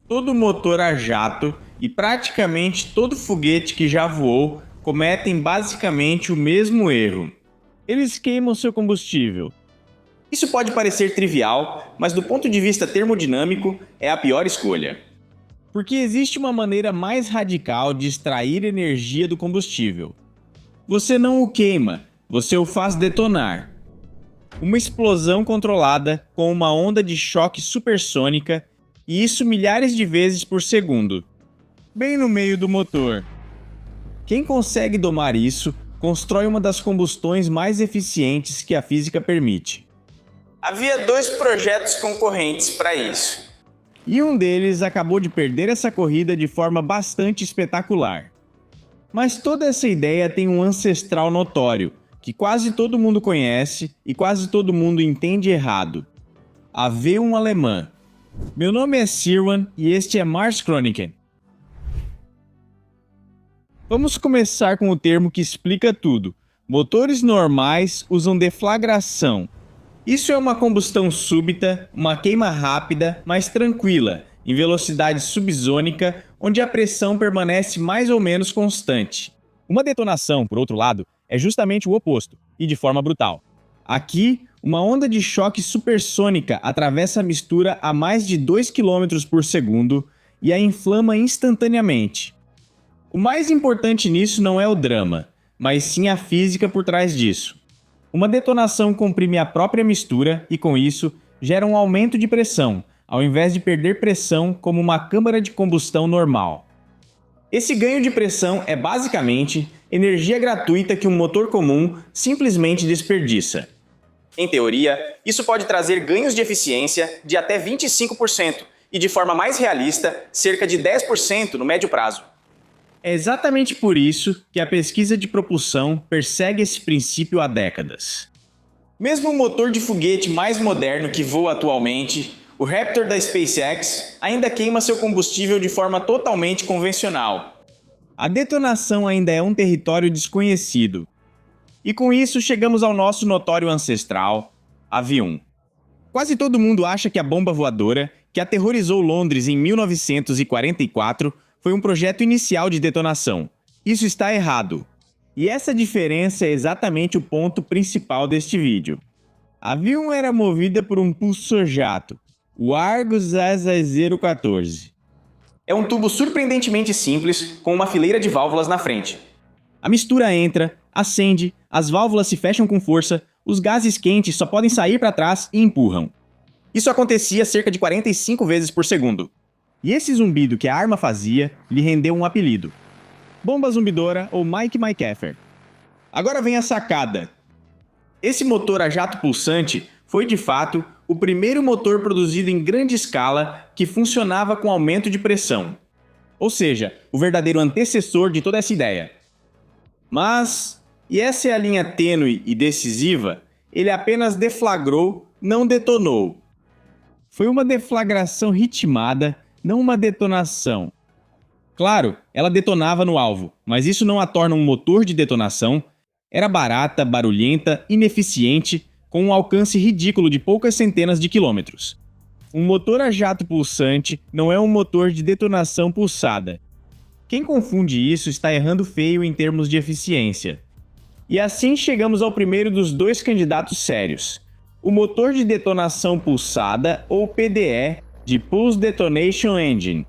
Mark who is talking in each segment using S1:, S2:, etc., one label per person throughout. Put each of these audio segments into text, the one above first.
S1: Todo motor a jato e praticamente todo foguete que já voou cometem basicamente o mesmo erro. Eles queimam seu combustível. Isso pode parecer trivial, mas do ponto de vista termodinâmico é a pior escolha. Porque existe uma maneira mais radical de extrair energia do combustível. Você não o queima, você o faz detonar. Uma explosão controlada com uma onda de choque supersônica, e isso milhares de vezes por segundo, bem no meio do motor. Quem consegue domar isso, constrói uma das combustões mais eficientes que a física permite. Havia dois projetos concorrentes para isso. E um deles acabou de perder essa corrida de forma bastante espetacular. Mas toda essa ideia tem um ancestral notório, que quase todo mundo conhece e quase todo mundo entende errado. A V1 alemã. Meu nome é Sirwan e este é Mars Chronicle. Vamos começar com o termo que explica tudo. Motores normais usam deflagração. Isso é uma combustão súbita, uma queima rápida, mas tranquila, em velocidade subsônica, onde a pressão permanece mais ou menos constante. Uma detonação, por outro lado, é justamente o oposto, e de forma brutal. Aqui, uma onda de choque supersônica atravessa a mistura a mais de 2 km por segundo e a inflama instantaneamente. O mais importante nisso não é o drama, mas sim a física por trás disso. Uma detonação comprime a própria mistura e, com isso, gera um aumento de pressão, ao invés de perder pressão como uma câmara de combustão normal. Esse ganho de pressão é basicamente energia gratuita que um motor comum simplesmente desperdiça. Em teoria, isso pode trazer ganhos de eficiência de até 25% e, de forma mais realista, cerca de 10% no médio prazo. É exatamente por isso que a pesquisa de propulsão persegue esse princípio há décadas. Mesmo o motor de foguete mais moderno que voa atualmente, o Raptor da SpaceX, ainda queima seu combustível de forma totalmente convencional. A detonação ainda é um território desconhecido. E com isso chegamos ao nosso notório ancestral, avião. Quase todo mundo acha que a bomba voadora, que aterrorizou Londres em 1944, foi um projeto inicial de detonação. Isso está errado. E essa diferença é exatamente o ponto principal deste vídeo. A avião era movida por um pulsor-jato, o Argus AZ014. É um tubo surpreendentemente simples, com uma fileira de válvulas na frente. A mistura entra, acende, as válvulas se fecham com força, os gases quentes só podem sair para trás e empurram. Isso acontecia cerca de 45 vezes por segundo. E esse zumbido que a arma fazia lhe rendeu um apelido: Bomba Zumbidora ou Mike McCaffrey. Agora vem a sacada. Esse motor a jato pulsante foi, de fato, o primeiro motor produzido em grande escala que funcionava com aumento de pressão. Ou seja, o verdadeiro antecessor de toda essa ideia. Mas, e essa é a linha tênue e decisiva, ele apenas deflagrou, não detonou. Foi uma deflagração ritmada, não uma detonação. Claro, ela detonava no alvo, mas isso não a torna um motor de detonação. Era barata, barulhenta, ineficiente, com um alcance ridículo de poucas centenas de quilômetros. Um motor a jato pulsante não é um motor de detonação pulsada. Quem confunde isso está errando feio em termos de eficiência. E assim chegamos ao primeiro dos dois candidatos sérios: o motor de detonação pulsada, ou PDE, de Pulse Detonation Engine.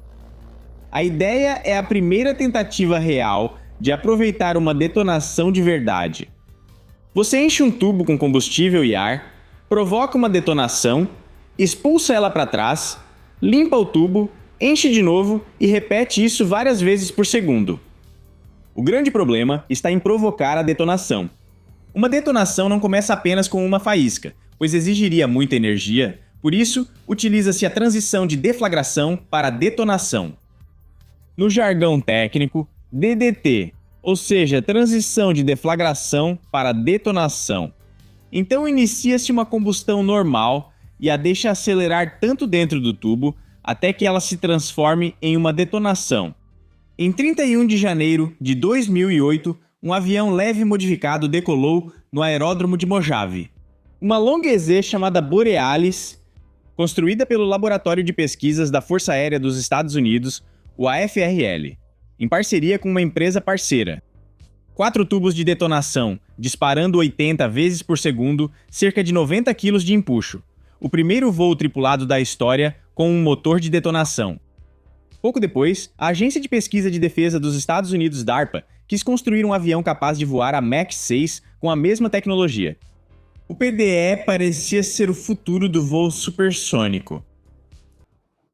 S1: A ideia é a primeira tentativa real de aproveitar uma detonação de verdade. Você enche um tubo com combustível e ar, provoca uma detonação, expulsa ela para trás, limpa o tubo, enche de novo e repete isso várias vezes por segundo. O grande problema está em provocar a detonação. Uma detonação não começa apenas com uma faísca, pois exigiria muita energia, por isso utiliza-se a transição de deflagração para detonação. No jargão técnico, DDT, ou seja, transição de deflagração para detonação. Então inicia-se uma combustão normal e a deixa acelerar tanto dentro do tubo até que ela se transforme em uma detonação. Em 31 de janeiro de 2008, um avião leve modificado decolou no aeródromo de Mojave. Uma longa EZ chamada Borealis, construída pelo Laboratório de Pesquisas da Força Aérea dos Estados Unidos, o AFRL, em parceria com uma empresa parceira. 4 tubos de detonação, disparando 80 vezes por segundo, cerca de 90 kg de empuxo. O primeiro voo tripulado da história com um motor de detonação. Pouco depois, a Agência de Pesquisa de Defesa dos Estados Unidos, DARPA, quis construir um avião capaz de voar a Mach 6 com a mesma tecnologia. O PDE parecia ser o futuro do voo supersônico.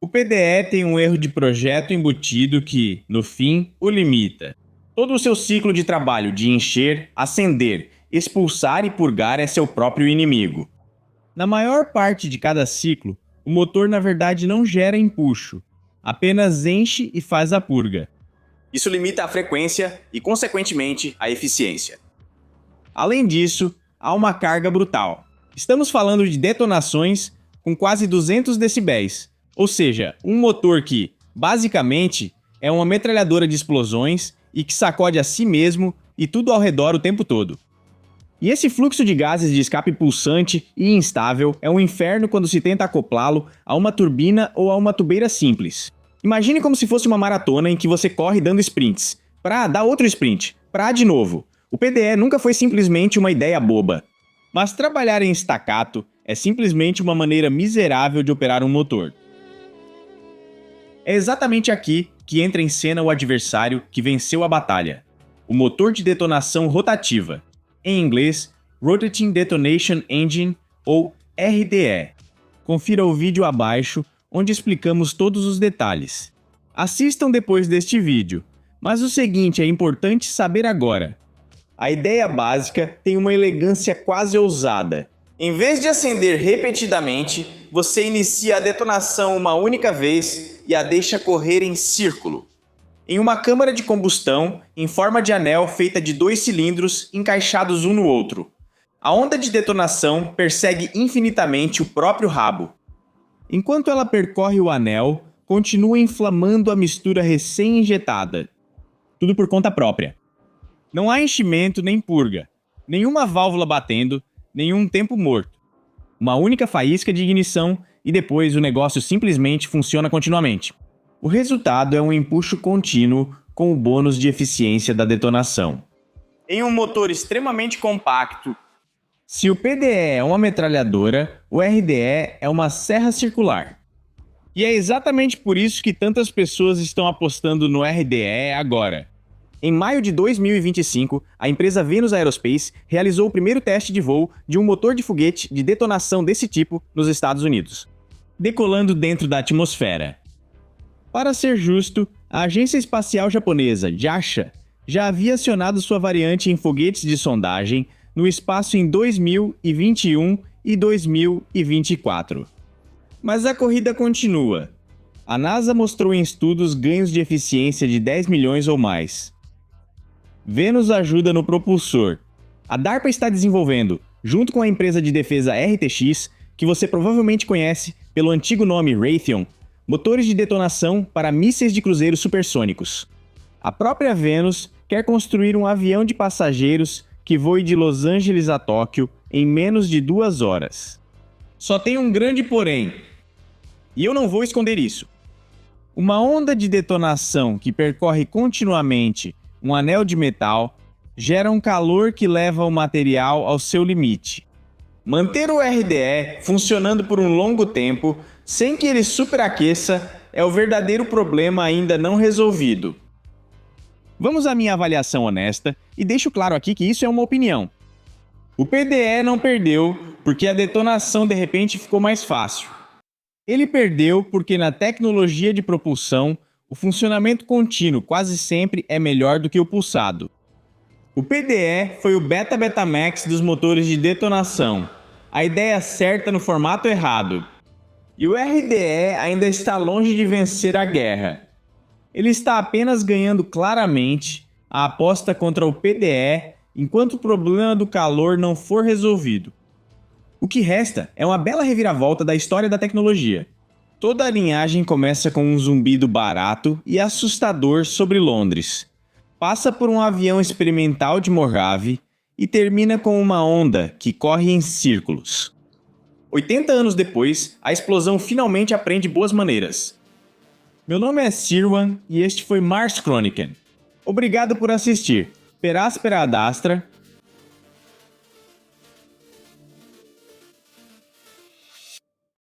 S1: O PDE tem um erro de projeto embutido que, no fim, o limita. Todo o seu ciclo de trabalho de encher, acender, expulsar e purgar é seu próprio inimigo. Na maior parte de cada ciclo, o motor na verdade não gera empuxo, apenas enche e faz a purga. Isso limita a frequência e, consequentemente, a eficiência. Além disso, há uma carga brutal. Estamos falando de detonações com quase 200 decibéis, ou seja, um motor que, basicamente, é uma metralhadora de explosões e que sacode a si mesmo e tudo ao redor o tempo todo. E esse fluxo de gases de escape pulsante e instável é um inferno quando se tenta acoplá-lo a uma turbina ou a uma tubeira simples. Imagine como se fosse uma maratona em que você corre dando sprints, para dar outro sprint, para de novo. O PDE nunca foi simplesmente uma ideia boba. Mas trabalhar em staccato é simplesmente uma maneira miserável de operar um motor. É exatamente aqui que entra em cena o adversário que venceu a batalha. O motor de detonação rotativa, em inglês Rotating Detonation Engine ou RDE. Confira o vídeo abaixo, onde explicamos todos os detalhes. Assistam depois deste vídeo, mas o seguinte é importante saber agora. A ideia básica tem uma elegância quase ousada. Em vez de acender repetidamente, você inicia a detonação uma única vez e a deixa correr em círculo. Em uma câmara de combustão em forma de anel feita de 2 cilindros encaixados um no outro. A onda de detonação persegue infinitamente o próprio rabo. Enquanto ela percorre o anel, continua inflamando a mistura recém-injetada. Tudo por conta própria. Não há enchimento nem purga, nenhuma válvula batendo, nenhum tempo morto. Uma única faísca de ignição e depois o negócio simplesmente funciona continuamente. O resultado é um empuxo contínuo com o bônus de eficiência da detonação. Em um motor extremamente compacto, se o PDE é uma metralhadora, o RDE é uma serra circular. E é exatamente por isso que tantas pessoas estão apostando no RDE agora. Em maio de 2025, a empresa Venus Aerospace realizou o primeiro teste de voo de um motor de foguete de detonação desse tipo nos Estados Unidos, decolando dentro da atmosfera. Para ser justo, a agência espacial japonesa JAXA já havia acionado sua variante em foguetes de sondagem no espaço em 2021 e 2024. Mas a corrida continua. A NASA mostrou em estudos ganhos de eficiência de 10 milhões ou mais. Venus ajuda no propulsor. A DARPA está desenvolvendo, junto com a empresa de defesa RTX, que você provavelmente conhece pelo antigo nome Raytheon, motores de detonação para mísseis de cruzeiros supersônicos. A própria Venus quer construir um avião de passageiros que voe de Los Angeles a Tóquio em menos de 2 horas. Só tem um grande porém, e eu não vou esconder isso. Uma onda de detonação que percorre continuamente um anel de metal gera um calor que leva o material ao seu limite. Manter o RDE funcionando por um longo tempo, sem que ele superaqueça, é o verdadeiro problema ainda não resolvido. Vamos à minha avaliação honesta e deixo claro aqui que isso é uma opinião. O PDE não perdeu porque a detonação de repente ficou mais fácil. Ele perdeu porque na tecnologia de propulsão, o funcionamento contínuo quase sempre é melhor do que o pulsado. O PDE foi o Beta-Betamax dos motores de detonação, a ideia certa no formato errado. E o RDE ainda está longe de vencer a guerra. Ele está apenas ganhando claramente a aposta contra o PDE enquanto o problema do calor não for resolvido. O que resta é uma bela reviravolta da história da tecnologia. Toda a linhagem começa com um zumbido barato e assustador sobre Londres. Passa por um avião experimental de Mojave e termina com uma onda que corre em círculos. 80 anos depois, a explosão finalmente aprende boas maneiras. Meu nome é Sirwan e este foi Mars Chronicle. Obrigado por assistir. Per aspera ad astra.